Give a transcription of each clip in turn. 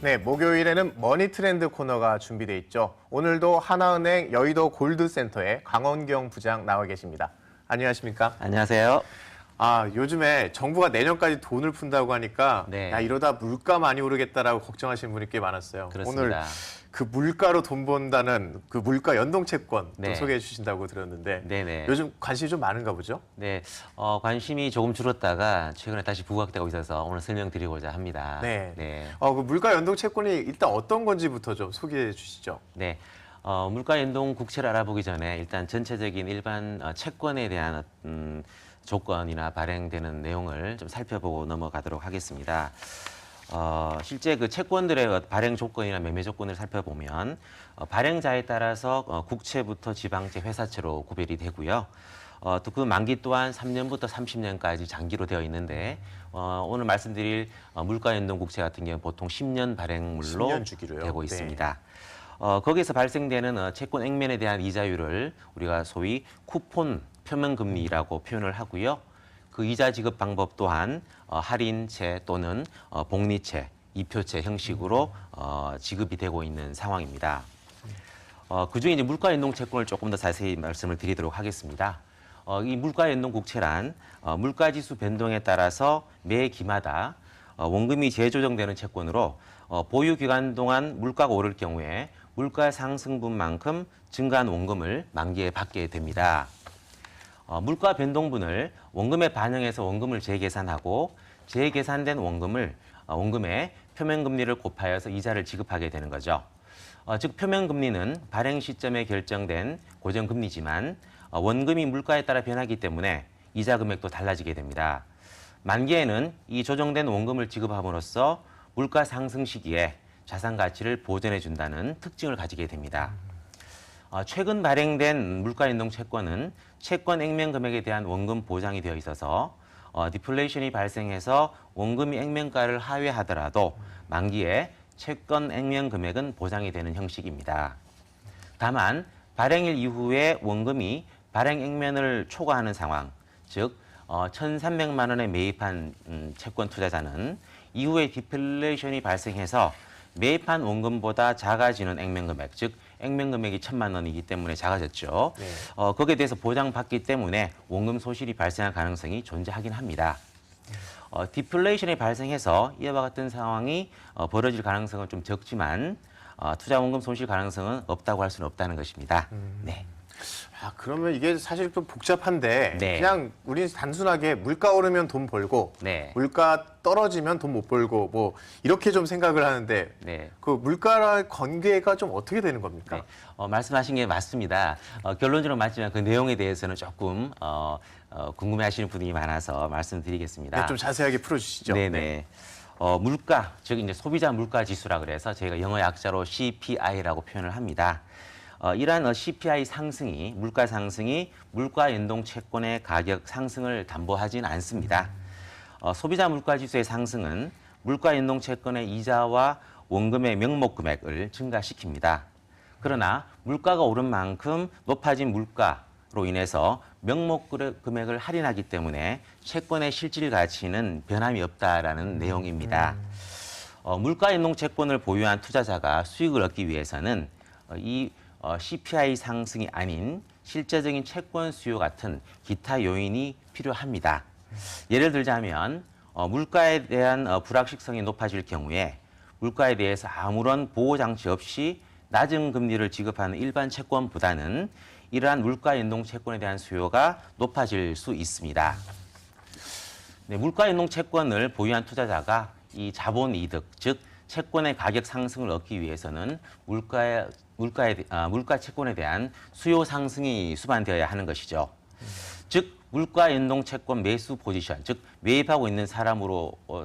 네, 목요일에는 머니 트렌드 코너가 준비돼 있죠. 오늘도 하나은행 여의도 골드센터에 강원경 부장 나와 계십니다. 안녕하십니까? 안녕하세요. 요즘에 정부가 내년까지 돈을 푼다고 하니까 네. 야, 이러다 물가 많이 오르겠다라고 걱정하시는 분이 꽤 많았어요. 그렇습니다. 오늘 그 물가로 돈 번다는 그 물가 연동 채권 또 네. 소개해 주신다고 들었는데 네네. 요즘 관심이 좀 많은가 보죠? 네, 관심이 조금 줄었다가 최근에 다시 부각되고 있어서 오늘 설명드리고자 합니다. 네. 네. 그 물가 연동 채권이 일단 어떤 건지부터 좀 소개해 주시죠. 네. 물가 연동 국채를 알아보기 전에 일단 전체적인 일반 채권에 대한 조건이나 발행되는 내용을 좀 살펴보고 넘어가도록 하겠습니다. 실제 그 채권들의 발행 조건이나 매매 조건을 살펴보면 발행자에 따라서 국채부터 지방채, 회사채로 구별이 되고요. 또 그 만기 또한 3년부터 30년까지 장기로 되어 있는데 오늘 말씀드릴 물가연동 국채 같은 경우는 보통 10년 발행물로 10년 주기로요? 되고 네. 있습니다. 거기에서 발생되는 채권 액면에 대한 이자율을 우리가 소위 쿠폰 표면금리라고 표현을 하고요. 그 이자 지급 방법 또한 할인채 또는 복리채, 이표채 형식으로 지급이 되고 있는 상황입니다. 그중에 이제 물가연동 채권을 조금 더 자세히 말씀을 드리도록 하겠습니다. 이 물가연동 국채란 물가지수 변동에 따라서 매 기마다 원금이 재조정되는 채권으로 보유 기간 동안 물가가 오를 경우에 물가 상승분만큼 증가한 원금을 만기에 받게 됩니다. 물가 변동분을 원금에 반영해서 원금을 재계산하고 재계산된 원금을 원금의 표면금리를 곱하여서 이자를 지급하게 되는 거죠. 즉 표면금리는 발행 시점에 결정된 고정금리지만 원금이 물가에 따라 변하기 때문에 이자 금액도 달라지게 됩니다. 만기에는 이 조정된 원금을 지급함으로써 물가 상승 시기에 자산 가치를 보존해 준다는 특징을 가지게 됩니다. 최근 발행된 물가연동 채권은 채권 액면 금액에 대한 원금 보장이 되어 있어서 디플레이션이 발생해서 원금이 액면가를 하회하더라도 만기에 채권 액면 금액은 보장이 되는 형식입니다. 다만 발행일 이후에 원금이 발행 액면을 초과하는 상황, 즉 1,300만 원에 매입한 채권 투자자는 이후에 디플레이션이 발생해서 매입한 원금보다 작아지는 액면 금액, 즉 액면 금액이 1,000만 원이기 때문에 작아졌죠. 네. 거기에 대해서 보장받기 때문에 원금 소실이 발생할 가능성이 존재하긴 합니다. 디플레이션이 발생해서 이와 같은 상황이 벌어질 가능성은 좀 적지만 투자 원금 손실 가능성은 없다고 할 수는 없다는 것입니다. 네. 그러면 이게 사실 좀 복잡한데 네. 그냥 우리는 단순하게 물가 오르면 돈 벌고 네. 물가 떨어지면 돈 못 벌고 뭐 이렇게 좀 생각을 하는데 네. 그 물가랑 관계가 좀 어떻게 되는 겁니까? 네. 말씀하신 게 맞습니다. 결론적으로 맞지만 그 내용에 대해서는 조금 궁금해하시는 분이 많아서 말씀드리겠습니다. 네, 좀 자세하게 풀어주시죠. 네네. 물가, 즉 이제 소비자 물가 지수라 그래서 저희가 영어 약자로 CPI라고 표현을 합니다. 이러한 CPI 상승이, 물가 상승이 물가 연동 채권의 가격 상승을 담보하지는 않습니다. 소비자 물가 지수의 상승은 물가 연동 채권의 이자와 원금의 명목 금액을 증가시킵니다. 그러나 물가가 오른 만큼 높아진 물가로 인해서 명목 금액을 할인하기 때문에 채권의 실질 가치는 변함이 없다라는 내용입니다. 물가 연동 채권을 보유한 투자자가 수익을 얻기 위해서는 이 CPI 상승이 아닌 실제적인 채권 수요 같은 기타 요인이 필요합니다. 예를 들자면 물가에 대한 불확실성이 높아질 경우에 물가에 대해서 아무런 보호장치 없이 낮은 금리를 지급하는 일반 채권보다는 이러한 물가 연동 채권에 대한 수요가 높아질 수 있습니다. 네, 물가 연동 채권을 보유한 투자자가 이 자본 이득, 즉 채권의 가격 상승을 얻기 위해서는 물가 채권에 대한 수요 상승이 수반되어야 하는 것이죠. 즉 물가 연동 채권 매수 포지션, 즉 매입하고 있는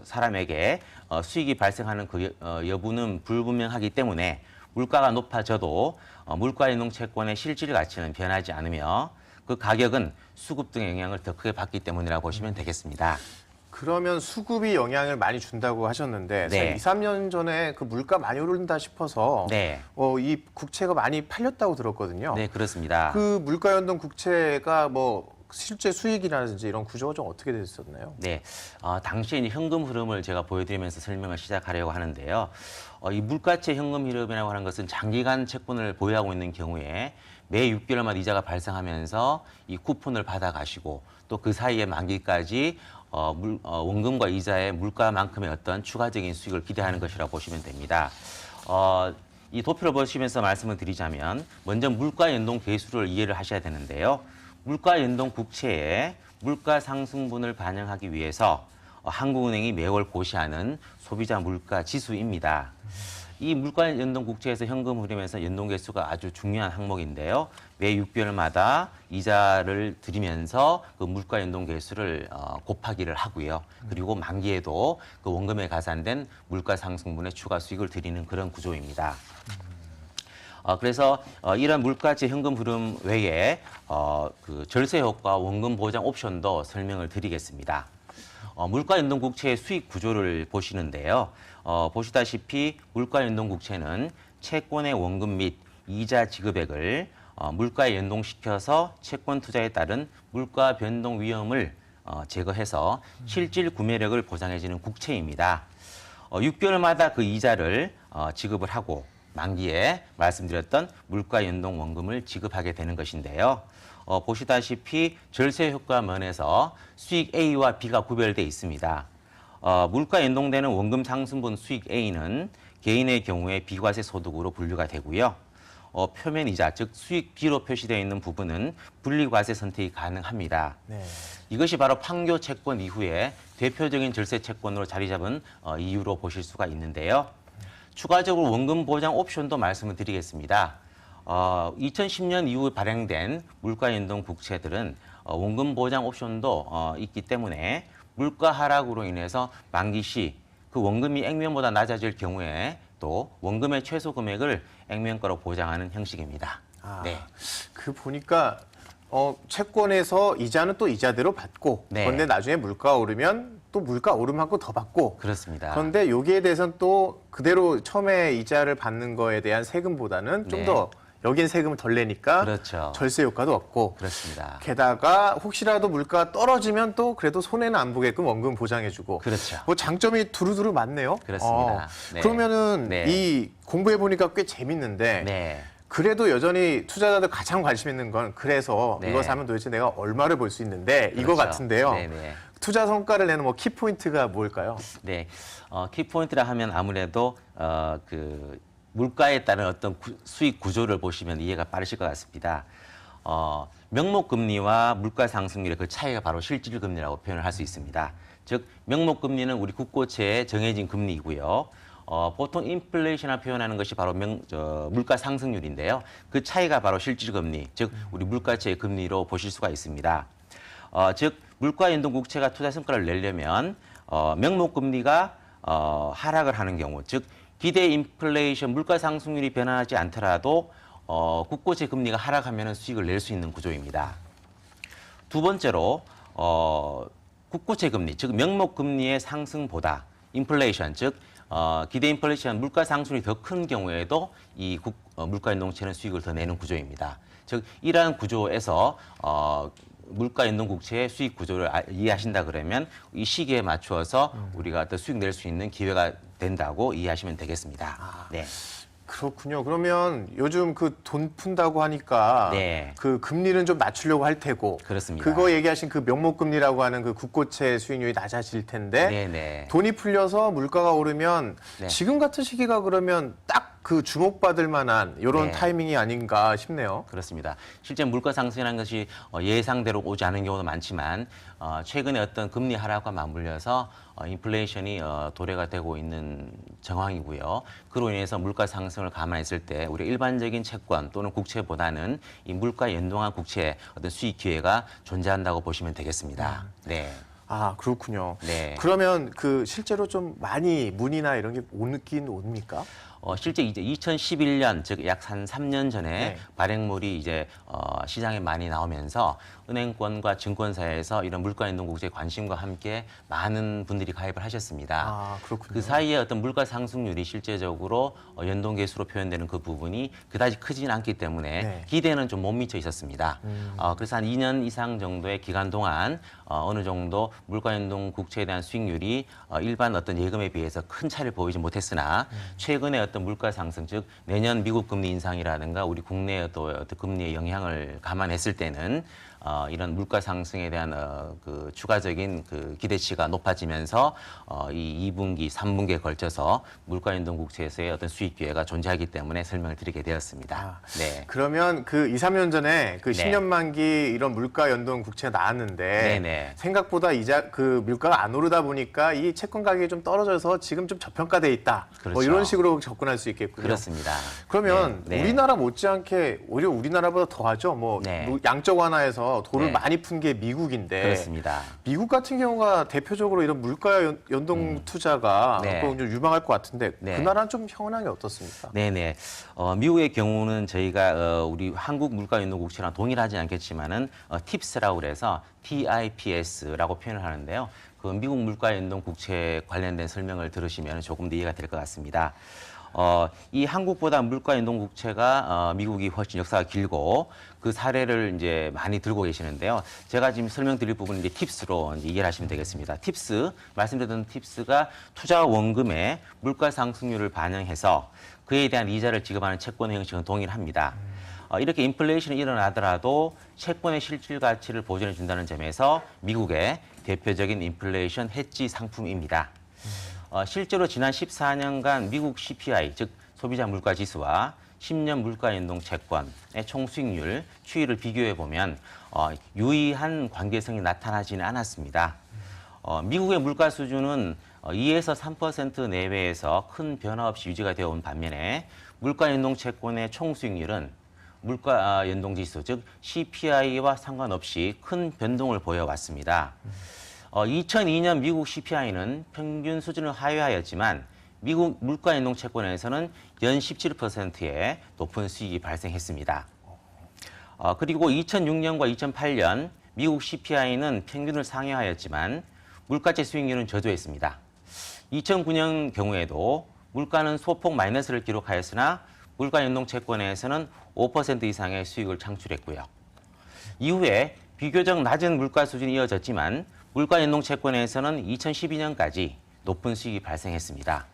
사람에게 수익이 발생하는 그 여부는 불분명하기 때문에 물가가 높아져도 물가 연동 채권의 실질 가치는 변하지 않으며 그 가격은 수급 등의 영향을 더 크게 받기 때문이라고 보시면 되겠습니다. 그러면 수급이 영향을 많이 준다고 하셨는데 네. 2, 3년 전에 그 물가 많이 오른다 싶어서 네. 이 국채가 많이 팔렸다고 들었거든요. 네, 그렇습니다. 그 물가 연동 국채가 뭐 실제 수익이라든지 이런 구조가 좀 어떻게 됐었나요? 네, 당시에 이제 현금 흐름을 제가 보여드리면서 설명을 시작하려고 하는데요. 이 물가채 현금 흐름이라고 하는 것은 장기간 채권을 보유하고 있는 경우에 매 6개월마다 이자가 발생하면서 이 쿠폰을 받아가시고 또 그 사이에 만기까지 원금과 이자의 물가만큼의 어떤 추가적인 수익을 기대하는 것이라고 보시면 됩니다. 이 도표를 보시면서 말씀을 드리자면 먼저 물가 연동 계수를 이해를 하셔야 되는데요. 물가 연동 국채에 물가 상승분을 반영하기 위해서 한국은행이 매월 고시하는 소비자 물가 지수입니다. 이 물가 연동 국채에서 현금 흐름에서 연동 계수가 아주 중요한 항목인데요. 매 6개월마다 이자를 들이면서 그 물가 연동 계수를 곱하기를 하고요. 그리고 만기에도 그 원금에 가산된 물가 상승분의 추가 수익을 드리는 그런 구조입니다. 그래서 이런 물가채 현금 흐름 외에 그 절세 효과 원금 보장 옵션도 설명을 드리겠습니다. 물가 연동 국채의 수익 구조를 보시는데요. 보시다시피 물가 연동 국채는 채권의 원금 및 이자 지급액을 물가에 연동시켜서 채권 투자에 따른 물가 변동 위험을 제거해서 실질 구매력을 보장해주는 국채입니다. 6개월마다 그 이자를 지급을 하고 만기에 말씀드렸던 물가 연동 원금을 지급하게 되는 것인데요. 보시다시피 절세 효과 면에서 수익 A와 B가 구별되어 있습니다. 물가 연동되는 원금 상승분 수익 A는 개인의 경우에 비과세 소득으로 분류가 되고요. 표면 이자, 즉 수익 B로 표시되어 있는 부분은 분리과세 선택이 가능합니다. 네. 이것이 바로 판교 채권 이후에 대표적인 절세 채권으로 자리 잡은 이유로 보실 수가 있는데요. 추가적으로 원금 보장 옵션도 말씀을 드리겠습니다. 2010년 이후 발행된 물가 연동 국채들은 원금 보장 옵션도 있기 때문에 물가 하락으로 인해서 만기 시 그 원금이 액면보다 낮아질 경우에 또 원금의 최소 금액을 액면가로 보장하는 형식입니다. 네. 그 보니까 채권에서 이자는 또 이자대로 받고 네. 그런데 나중에 물가가 오르면 또 물가 오름하고 더 받고 그렇습니다. 그런데 여기에 대해서는 또 그대로 처음에 이자를 받는 거에 대한 세금보다는 좀 네. 더 여긴 세금을 덜 내니까 그렇죠. 절세 효과도 없고 그렇습니다. 게다가 혹시라도 물가가 떨어지면 또 그래도 손해는 안 보게끔 원금 보장해주고 그렇죠. 뭐 장점이 두루두루 많네요. 그렇습니다. 네. 그러면은 네. 이 공부해 보니까 꽤 재밌는데 네. 그래도 여전히 투자자들 가장 관심 있는 건 그래서 네. 이거 사면 도대체 내가 얼마를 벌 수 있는데 이거 그렇죠. 같은데요. 네네. 투자 성과를 내는 뭐 키포인트가 뭘까요? 네, 키포인트라 하면 아무래도 그 물가에 따른 어떤 수익 구조를 보시면 이해가 빠르실 것 같습니다. 명목금리와 물가 상승률의 그 차이가 바로 실질금리라고 표현을 할 수 있습니다. 즉, 명목금리는 우리 국고채의 정해진 금리이고요. 보통 인플레이션을 표현하는 것이 바로 물가 상승률인데요. 그 차이가 바로 실질금리, 즉 우리 물가채의 금리로 보실 수가 있습니다. 즉 물가 연동 국채가 투자 성과를 내려면 명목금리가 하락을 하는 경우, 즉 기대 인플레이션 물가 상승률이 변하지 않더라도 국고채 금리가 하락하면 수익을 낼 수 있는 구조입니다. 두 번째로 국고채 금리, 즉 명목금리의 상승보다 인플레이션, 즉 기대 인플레이션 물가 상승률이 더 큰 경우에도 이 물가 연동채는 수익을 더 내는 구조입니다. 즉 이러한 구조에서 물가 연동 국채의 수익 구조를 이해하신다 그러면 이 시기에 맞추어서 우리가 더 수익 낼 수 있는 기회가 된다고 이해하시면 되겠습니다. 네. 그렇군요. 그러면 요즘 그 돈 푼다고 하니까 네. 그 금리는 좀 낮추려고 할 테고 그렇습니다. 그거 얘기하신 그 명목금리라고 하는 그 국고채 수익률이 낮아질 텐데 네네. 돈이 풀려서 물가가 오르면 네. 지금 같은 시기가 그러면 딱 그 주목받을 만한 이런 네. 타이밍이 아닌가 싶네요. 그렇습니다. 실제 물가 상승이라는 것이 예상대로 오지 않은 경우도 많지만 최근에 어떤 금리 하락과 맞물려서 인플레이션이 도래가 되고 있는 정황이고요. 그로 인해서 물가 상승을 감안했을 때 우리 일반적인 채권 또는 국채보다는 이 물가 연동한 국채의 어떤 수익 기회가 존재한다고 보시면 되겠습니다. 네. 아, 그렇군요. 네. 그러면 그 실제로 좀 많이 문의나 이런 게 오긴 옵니까? 실제 이제 2011년 즉 약 한 3년 전에 네. 발행물이 이제 시장에 많이 나오면서 은행권과 증권사에서 이런 물가연동국채에 관심과 함께 많은 분들이 가입을 하셨습니다. 아, 그렇군요. 그 사이에 어떤 물가 상승률이 실제적으로 연동계수로 표현되는 그 부분이 그다지 크지는 않기 때문에 네. 기대는 좀 못 미쳐 있었습니다. 그래서 한 2년 이상 정도의 기간 동안 어느 정도 물가연동 국채에 대한 수익률이 일반 어떤 예금에 비해서 큰 차이를 보이지 못했으나 최근에 어떤 물가 상승, 즉 내년 미국 금리 인상이라든가 우리 국내의 또 어떤 금리의 영향을 감안했을 때는 이런 물가 상승에 대한 그 추가적인 그 기대치가 높아지면서 이 2분기, 3분기에 걸쳐서 물가연동 국채에서의 어떤 수익 기회가 존재하기 때문에 설명을 드리게 되었습니다. 네. 그러면 그 2, 3년 전에 그 네. 10년 만기 이런 물가 연동 국채가 나왔는데 네네. 생각보다 그 물가가 안 오르다 보니까 이 채권 가격이 좀 떨어져서 지금 좀 저평가돼 있다. 뭐 그렇죠. 이런 식으로 접근할 수 있겠군요. 그렇습니다. 그러면 네. 네. 우리나라 못지않게 오히려 우리나라보다 더하죠. 뭐 네. 양적 완화에서 돈을 네. 많이 푼 게 미국인데 그렇습니다. 미국 같은 경우가 대표적으로 이런 물가 연동 투자가 네. 좀 유망할 것 같은데 네. 그 나라는 좀 현황이 어떻습니까? 네네. 미국의 경우는 저희가 우리 한국 물가연동국채랑 동일하지 않겠지만은 TIPS라고 그래서 TIPS라고 표현을 하는데요. 그 미국 물가연동국채 관련된 설명을 들으시면 조금 더 이해가 될 것 같습니다. 이 한국보다 물가연동국채가 미국이 훨씬 역사가 길고 그 사례를 이제 많이 들고 계시는데요. 제가 지금 설명드릴 부분은 이제 팁스로 이제 이해를 하시면 되겠습니다. 팁스, 말씀드렸던 팁스가 투자 원금의 물가 상승률을 반영해서 그에 대한 이자를 지급하는 채권 형식은 동일합니다. 이렇게 인플레이션이 일어나더라도 채권의 실질 가치를 보존해 준다는 점에서 미국의 대표적인 인플레이션 해지 상품입니다. 실제로 지난 14년간 미국 CPI, 즉 소비자 물가 지수와 10년 물가 연동 채권의 총 수익률 추이를 비교해 보면 유의한 관계성이 나타나지는 않았습니다. 미국의 물가 수준은 2에서 3% 내외에서 큰 변화 없이 유지가 되어 온 반면에 물가 연동 채권의 총 수익률은 물가 연동 지수, 즉 CPI와 상관없이 큰 변동을 보여왔습니다. 2002년 미국 CPI는 평균 수준을 하회하였지만 미국 물가 연동 채권에서는 연 17%의 높은 수익이 발생했습니다. 그리고 2006년과 2008년 미국 CPI는 평균을 상회하였지만 물가채 수익률은 저조했습니다. 2009년 경우에도 물가는 소폭 마이너스를 기록하였으나 물가 연동 채권에서는 5% 이상의 수익을 창출했고요. 이후에 비교적 낮은 물가 수준이 이어졌지만 물가 연동 채권에서는 2012년까지 높은 수익이 발생했습니다.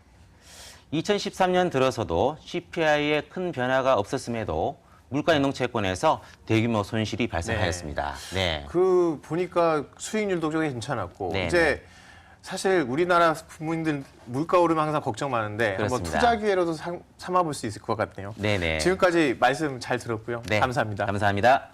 2013년 들어서도 CPI에 큰 변화가 없었음에도 물가 연동 채권에서 대규모 손실이 발생하였습니다. 네. 그 보니까 수익률도 좀 괜찮았고 네, 이제 사실 우리나라 국민들 물가 오르면 항상 걱정 많은데 한번 그렇습니다. 투자 기회로도 삼아볼 수 있을 것 같네요. 네네. 지금까지 말씀 잘 들었고요. 네. 감사합니다. 감사합니다.